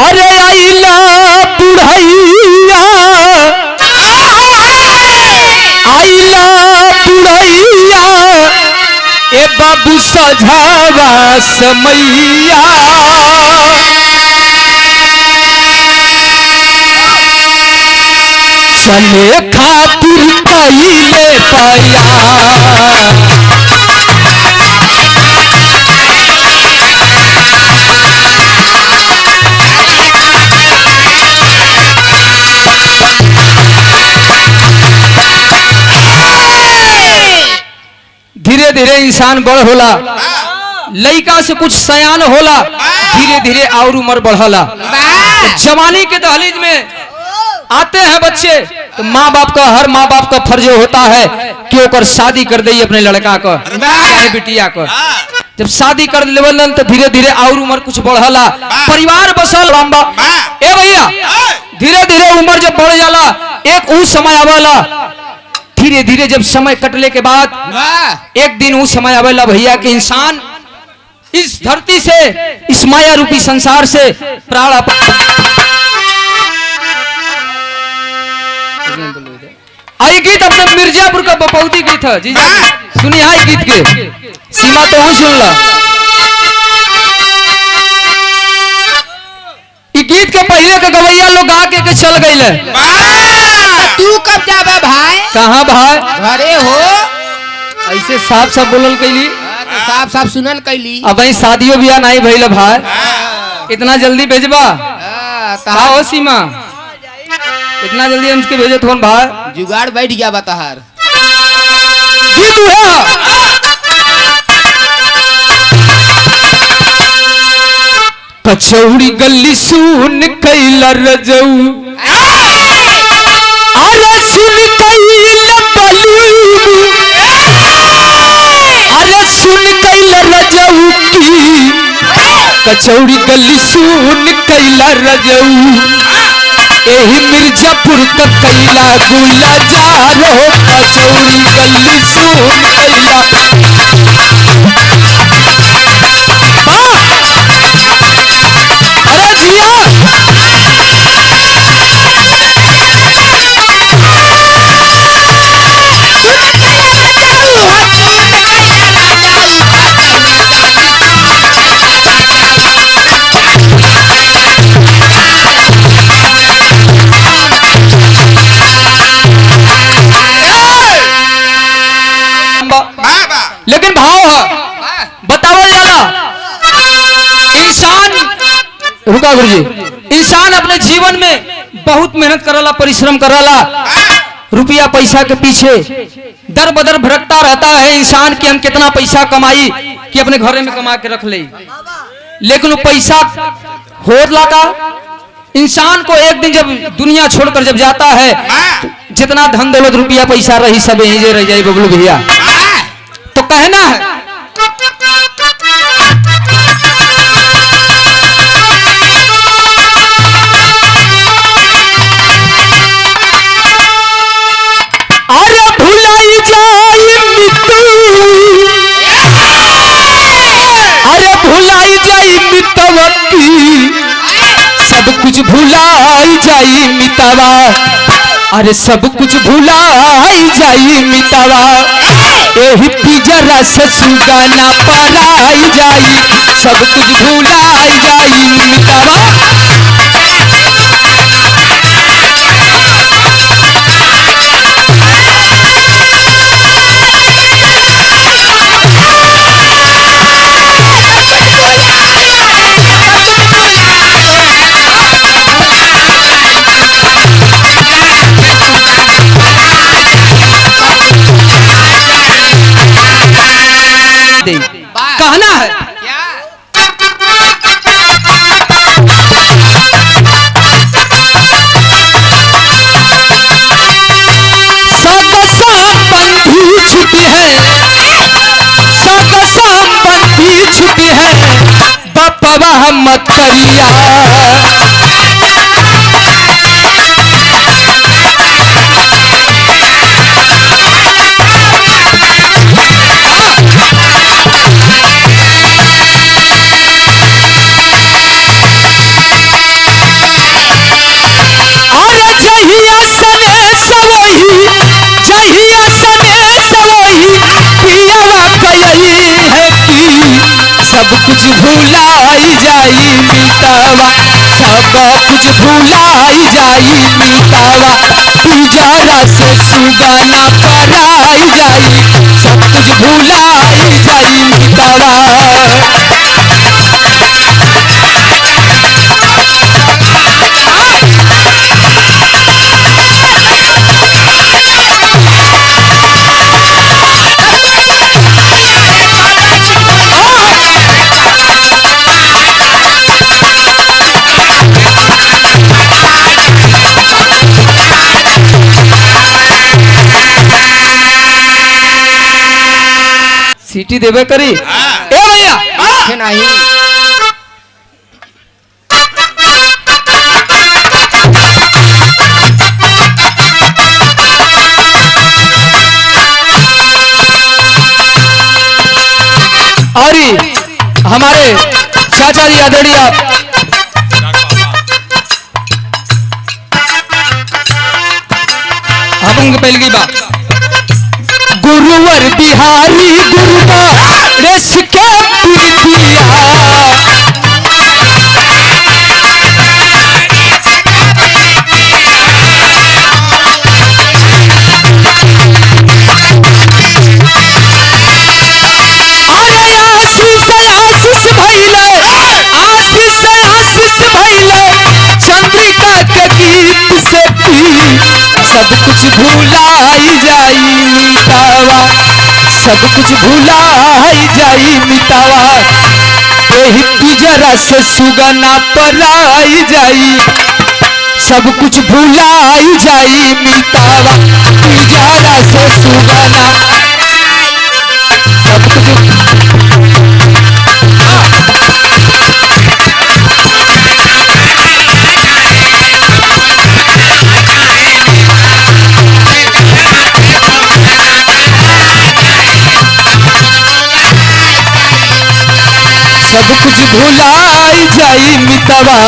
अरे आइला बुढ़ैया आइला बुढ़ैया ए बाबू सझावा समैया चले खातिर कइले पाया धीरे धीरे इंसान बड़ होला, लड़का से कुछ सयान होला, धीरे धीरे और उम्र बढ़ला। जवानी के दहलीज में आते हैं बच्चे तो माँ बाप का हर माँ बाप का फर्ज होता है कि ओकर शादी कर दे अपने लड़का का चाहे बिटिया का। जब शादी कर लेवलन तो धीरे धीरे और उम्र कुछ बढ़ला, परिवार बसल लंबा। ए भैया धीरे धीरे उम्र जब बढ़ जाला एक उस समय आवेला, धीरे धीरे जब समय कटले के बाद एक दिन उस समय आवेला भैया कि इंसान इस धरती से इस माया रूपी संसार से प्राण आई गीत अपने मिर्जापुर का बपौती गीत है जी सुनिए आई गीत के सीमा तो हूँ सुन ला। गीत के पहले के गवैया लोग गा के चल गए। तू कब जाबे भाई? कहाँ भाई? घरे हो। ऐसे साफ साफ बोलल कैली, साफ साफ सुनल कैली। अब वही शादियों बियाह नहीं भइल भाई, इतना जल्दी भेजबा का हो सीमा? इतना जल्दी हमके भेजे थोन भाई? जुगाड़ बैठ गया बताहर। गीत है कचौड़ी गली सुन कैला रजऊ, अरे सुन कैला बलू, अरे सुन कैला रजऊ की कचौड़ी गली सुन कैला रजऊ, एही मिर्जापुर का कैला गुला जारो कचौड़ी गली सुन कैला। अरे जिया लेकिन भाव है बतावल जाला इंसान रुका गुरुजी, इंसान अपने जीवन में बहुत मेहनत करला, परिश्रम करला, रुपया पैसा के पीछे दर बदर भटकता रहता है इंसान कि हम कितना पैसा कमाई कि अपने घरे में कमा के रख ले। लेकिन वो पैसा होला का इंसान को एक दिन जब दुनिया छोड़कर जब जाता है तो जितना धन दौलत रुपया पैसा रही सब यहीं रह जाए बबलू भैया। तो कहना है अरे भुलाई जाई मितू, अरे भुलाई जाई मितवती, सब कुछ भुलाई जाई मितवा, अरे सब कुछ भुलाई जाई मितवा, एही पिजरा से सुगाना पराई जाई, सब कुछ भुलाई जाई मितवा। कहना है क्या? संबंधी छुट्टी है, संबंधी छुट्टी है, बपवा मत करिया, कुछ भुलाई जाई मितावा, सब कुछ भुलाई जाई मितावा, पिंजरा से सुगाना पराई जाई, सब कुछ भुलाई जाई मितावा। सीटी देवे करी ए भैया देखे नहीं और हमारे चाचा जी आदरणीय हम उनके पहले की बात गुरुवर बिहारी गुरुमा रेस के प्रीतिया आशीष भैले चंद्रिका के गीत से पी सब कुछ भुलाई जाई मितावा, सब कुछ भुलाई जाई मितावा, यही पिंजरा से सुगना पराई जाई, सब कुछ भुलाई जाई मितावा, पिंजरा से सुगना सब कुछ सब कुछ भुलाई जाई मितवा।